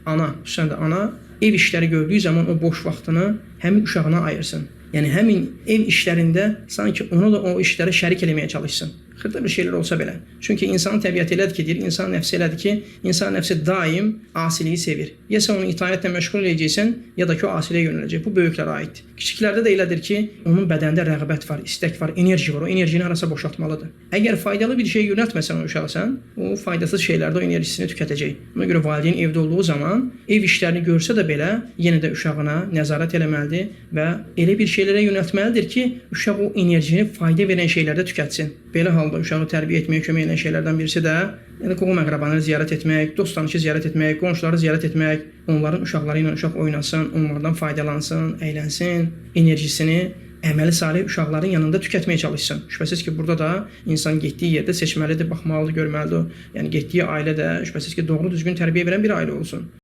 ana, xüsusən də ana ev işləri gördüyü zaman o boş vaxtını həmin uşağına ayırsın. Yəni həmin ev işlərində sanki onu da o işlərə şərik eləməyə çalışsın. Xırda bir şeylər olsa belə. Çünki insanın təbiəti elədir ki, deyir, insan nəfsi elədir ki, insan nəfsi daim asiliyi sevir. Ya sən onu itaətlə məşğul edəcəksən, ya da ki, o asiliyə yönələcək. Bu böyüklərə aiddir. Kiçiklərdə də elədir ki, onun bədəndə rəğbət var, istək var, enerji var. O enerjini harasa boşaltmalıdır. Əgər faydalı bir şey yönəltməsən o uşaqsan, o faydasız şeylərdə o enerjisini tükətəcək. Buna görə valideyn evdə olduğu zaman ev işlərini görsə də belə, yenə də uşağına nəzarət eləməlidir və elə bir şeylərə yönəltməlidir ki, uşaq o enerjini fayda verən şeylərdə tükətsin. Belə halda uşağı tərbiyə etməyə kömək edən şeylərdən birisi də qohum-əqrabanları ziyarət etmək, dost-tanışı ziyarət etmək, qonşuları ziyarət etmək, onların uşaqları ilə uşaq oynasın, onlardan faydalansın, əylənsin, enerjisini əməli salih uşaqların yanında tükətməyə çalışsın. Şübhəsiz ki, burada da insan getdiyi yerdə seçməlidir, baxmalıdır, görməlidir. Yəni getdiyi ailə də şübhəsiz ki, doğru düzgün tərbiyə verən bir ailə olsun.